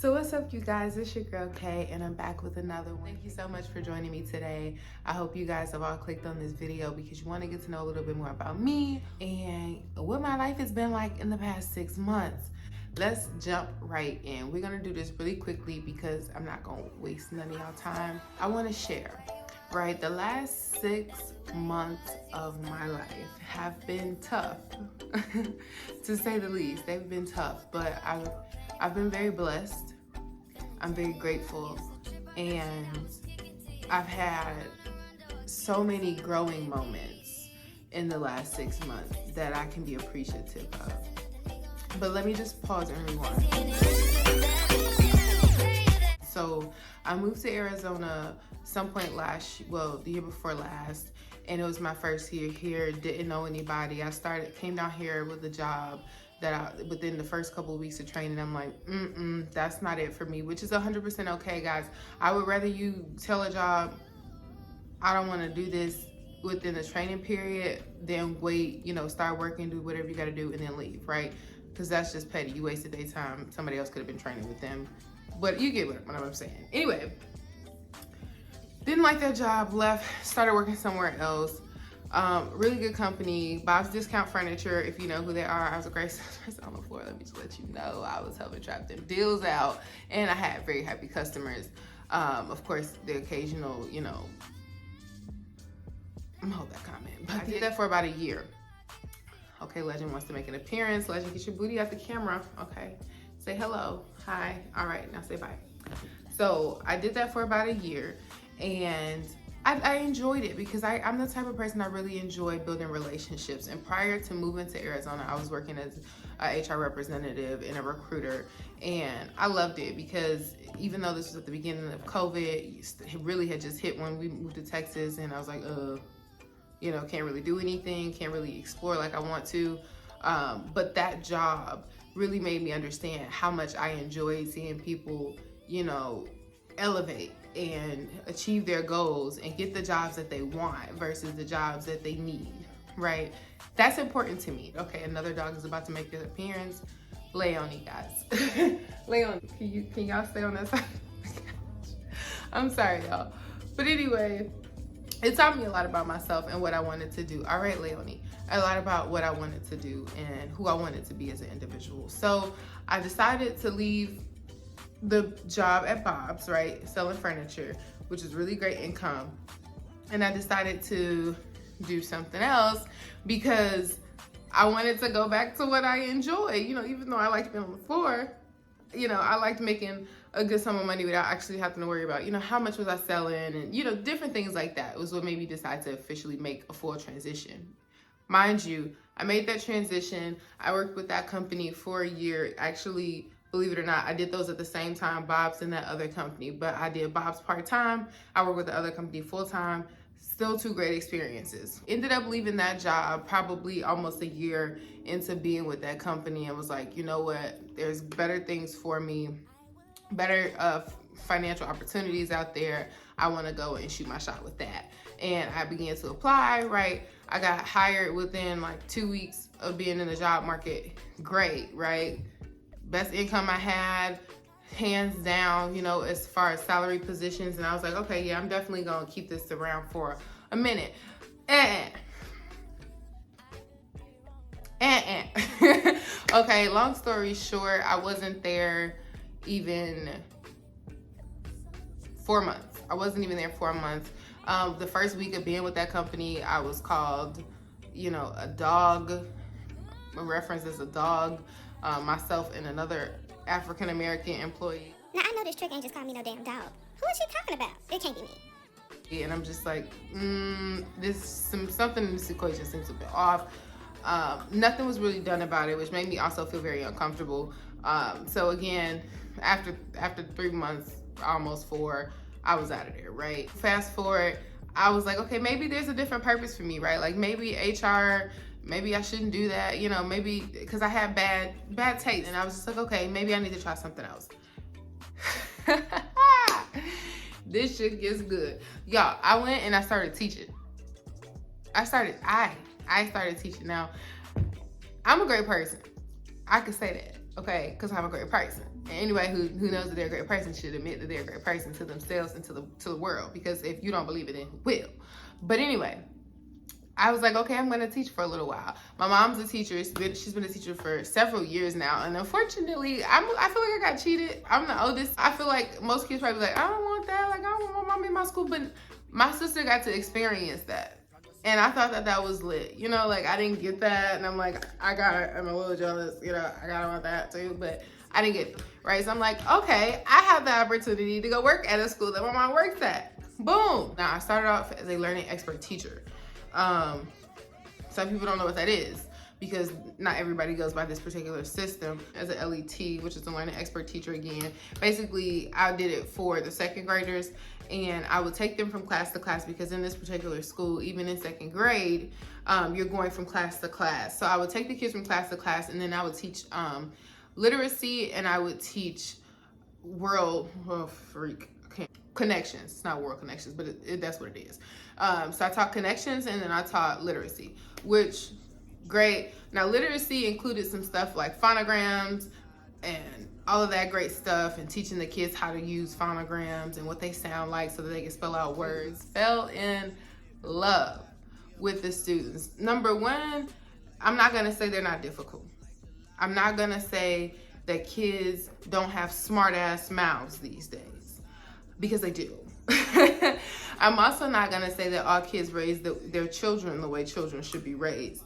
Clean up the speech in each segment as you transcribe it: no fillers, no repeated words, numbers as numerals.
So what's up, you guys? It's your girl Kay, and I'm back with another one. Thank you so much for joining me today. I hope you guys have all clicked on this video because you want to get to know a little bit more about me and what my life has been like in the past 6 months. Let's jump right in. We're gonna do this really quickly because I'm not gonna waste none of y'all time. I want to share, right? The last 6 months of my life have been tough, to say the least. They've been tough, but I've been very blessed. I'm very grateful, and I've had so many growing moments in the last 6 months that I can be appreciative of. But let me just pause and rewind. So I moved to Arizona some point the year before last, and it was my first year here. Didn't know anybody. Came down here with a job that within the first couple of weeks of training, I'm like, that's not it for me, which is 100% okay, guys. I would rather you tell a job, I don't want to do this within the training period, than wait, start working, do whatever you got to do, and then leave, right? Because that's just petty. You wasted their time. Somebody else could have been training with them. But you get what I'm saying. Anyway, didn't like that job, left, started working somewhere else. Really good company, Bob's Discount Furniture. If you know who they are, I was a great salesperson on the floor. Let me just let you know, I was helping trap them deals out, and I had very happy customers. Of course, the occasional, I'm gonna hold that comment, but I did that for about a year. Okay, Legend wants to make an appearance. Legend, get your booty out the camera. Okay, say hello, hi. All right, now say bye. So I did that for about a year, and I enjoyed it because I'm the type of person I really enjoy building relationships. And prior to moving to Arizona, I was working as a HR representative and a recruiter. And I loved it because even though this was at the beginning of COVID, it really had just hit when we moved to Texas. And I was like, can't really do anything, can't really explore like I want to. But that job really made me understand how much I enjoyed seeing people, elevate and achieve their goals and get the jobs that they want versus the jobs that they need, right? That's important to me. Okay, another dog is about to make an appearance. Leonie, guys. Leonie, can y'all stay on that side? I'm sorry, y'all. But anyway, it taught me a lot about myself and what I wanted to do. All right, Leonie, a lot about what I wanted to do and who I wanted to be as an individual. So I decided to leave the job at Bob's, right, selling furniture, which is really great income, and I decided to do something else because I wanted to go back to what I enjoy. Even though I liked being on the floor, I liked making a good sum of money without actually having to worry about, how much was I selling, and different things like that. It was what made me decide to officially make a full transition. Mind you, I made that transition. I worked with that company for a year. Actually, believe it or not, I did those at the same time, Bob's and that other company, but I did Bob's part-time. I worked with the other company full-time. Still 2 great experiences. Ended up leaving that job probably almost a year into being with that company, and was like, you know what? There's better things for me, better financial opportunities out there. I want to go and shoot my shot with that. And I began to apply, right? I got hired within like 2 weeks of being in the job market. Great, right? Best income I had, hands down, as far as salary positions. And I was like, okay, yeah, I'm definitely gonna keep this around for a minute. Okay, long story short, I wasn't there even 4 months. I wasn't even there 4 months. The first week of being with that company, I was called, a dog, a reference as a dog. Myself and another African-American employee. Now, I know this trick ain't just called me no damn dog. Who is she talking about? It can't be me. And I'm just like, something in this equation seems a bit off. Nothing was really done about it, which made me also feel very uncomfortable. So again, after 3 months, almost 4, I was out of there, right? Fast forward, I was like, okay, maybe there's a different purpose for me, right? Like maybe HR, maybe I shouldn't do that, maybe because I had bad taste, and I was just like, okay, maybe I need to try something else. This shit gets good. Y'all, I went and I started teaching. I started teaching. Now, I'm a great person. I could say that. okay? Because I'm a great person. And anybody who knows that they're a great person should admit that they're a great person to themselves and to the world, because if you don't believe it, then who will? But anyway, I was like, okay, I'm gonna teach for a little while. My mom's a teacher. She's been a teacher for several years now, and unfortunately, I feel like I got cheated. I'm the oldest. I feel like most kids probably like, I don't want that. Like, I don't want my mom in my school, but my sister got to experience that. And I thought that was lit. You know, like, I didn't get that. And I'm like, I'm a little jealous. You know, I gotta want that too. But I didn't get it, right? So I'm like, okay, I have the opportunity to go work at a school that my mom works at. Boom. Now, I started off as a learning expert teacher. Some people don't know what that is, because not everybody goes by this particular system. As an LET, which is a learning expert teacher again, basically I did it for the second graders, and I would take them from class to class, because in this particular school, even in second grade, you're going from class to class. So I would take the kids from class to class, and then I would teach literacy, and I would teach connections. It's not world connections, but that's what it is. So I taught connections, and then I taught literacy, which great. Now, literacy included some stuff like phonograms and all of that great stuff, and teaching the kids how to use phonograms and what they sound like so that they can spell out words. Fell in love with the students. Number one, I'm not gonna say they're not difficult. I'm not gonna say that kids don't have smart ass mouths these days, because they do. I'm also not gonna say that all kids raise their children the way children should be raised,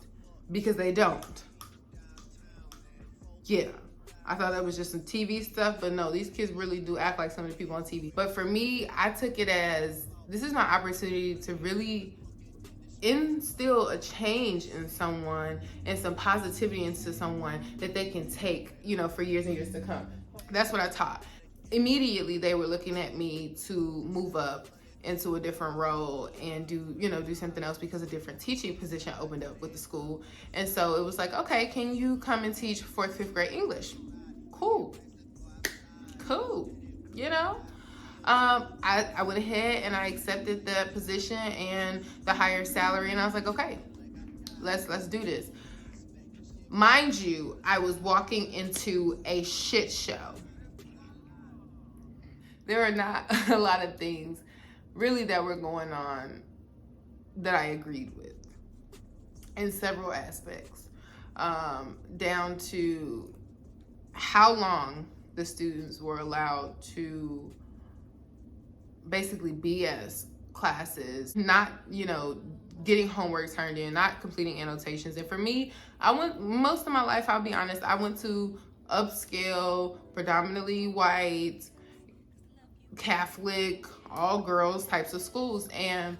because they don't. Yeah, I thought that was just some TV stuff, but no, these kids really do act like some of the people on TV. But for me, I took it as, this is my opportunity to really instill a change in someone and some positivity into someone that they can take, you know, for years and years to come. That's what I taught. Immediately, they were looking at me to move up into a different role and do something else, because a different teaching position opened up with the school. And so it was like, okay, can you come and teach 4th, 5th grade English? Cool. You know, I went ahead and I accepted the position and the higher salary, and I was like, okay, let's do this. Mind you, I was walking into a shit show. There are not a lot of things really that were going on that I agreed with in several aspects, down to how long the students were allowed to basically BS classes, not, getting homework turned in, not completing annotations. And for me, most of my life, I'll be honest, I went to upscale, predominantly white, Catholic, all girls types of schools, and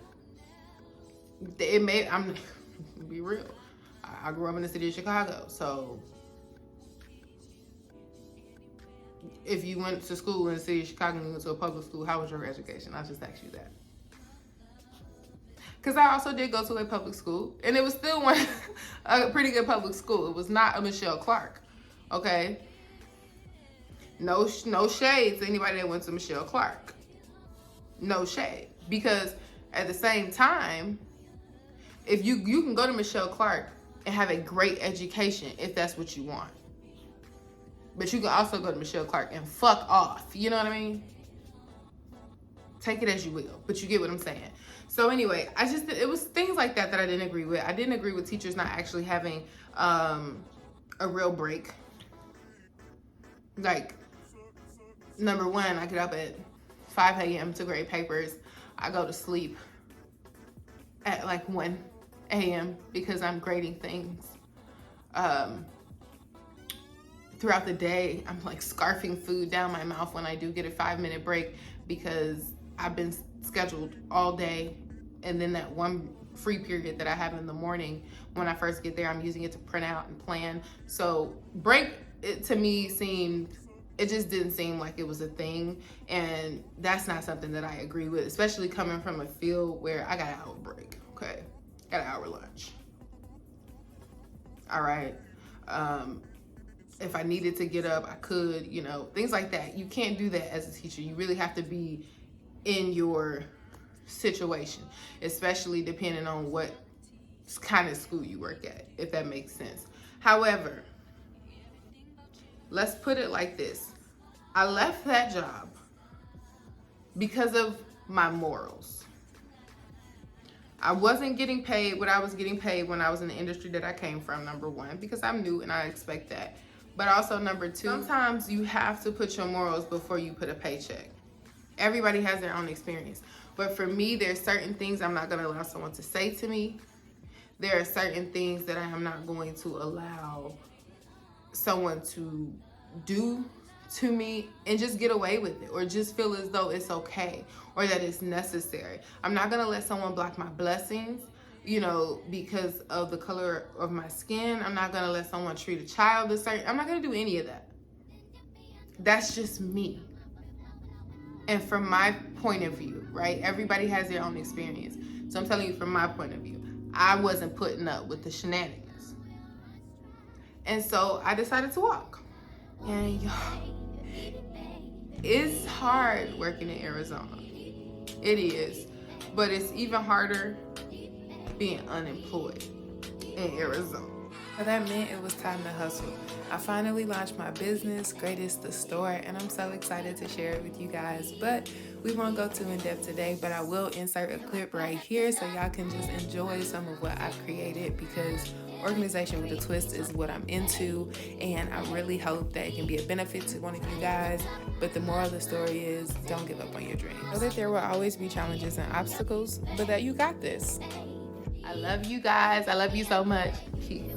I'm be real, I grew up in the city of Chicago, so if you went to school in the city of Chicago and you went to a public school, how was your education? I'll just ask you that. Because I also did go to a public school, and it was still a pretty good public school. It was not a Michelle Clark, okay? No shade to anybody that went to Michelle Clark. No shade. Because at the same time, if you can go to Michelle Clark and have a great education if that's what you want. But you can also go to Michelle Clark and fuck off. You know what I mean? Take it as you will, but you get what I'm saying. So anyway, it was things like that I didn't agree with. I didn't agree with teachers not actually having a real break. Like, number one, I get up at 5 a.m. to grade papers. I go to sleep at like 1 a.m. because I'm grading things. Throughout the day, I'm like scarfing food down my mouth when I do get a 5-minute break, because I've been scheduled all day. And then that one free period that I have in the morning, when I first get there, I'm using it to print out and plan. So break, to me, it just didn't seem like it was a thing. And that's not something that I agree with, especially coming from a field where I got an hour break, okay? Got an hour lunch. All right. If I needed to get up, I could, things like that. You can't do that as a teacher. You really have to be in your situation, especially depending on what kind of school you work at, if that makes sense. However, let's put it like this. I left that job because of my morals. I wasn't getting paid what I was getting paid when I was in the industry that I came from, number one, because I'm new and I expect that. But also number two, sometimes you have to put your morals before you put a paycheck. Everybody has their own experience. But for me, there's certain things I'm not gonna allow someone to say to me. There are certain things that I am not going to allow someone to do to me and just get away with it, or just feel as though it's okay or that it's necessary. I'm not gonna let someone block my blessings, you know, because of the color of my skin. I'm not gonna let someone treat a child a certain, I'm not gonna do any of that. That's just me. And from my point of view, right? Everybody has their own experience. So I'm telling you from my point of view, I wasn't putting up with the shenanigans. And so I decided to walk. And y'all, it's hard working in Arizona. It is. But it's even harder being unemployed in Arizona. So that meant it was time to hustle. I finally launched my business, Greatest the Store, and I'm so excited to share it with you guys. But we won't go too in depth today, but I will insert a clip right here so y'all can just enjoy some of what I've created, because organization with a twist is what I'm into, and I really hope that it can be a benefit to one of you guys. But the moral of the story is, don't give up on your dreams. Know that there will always be challenges and obstacles, but that you got this. I love you guys. I love you so much. Peace.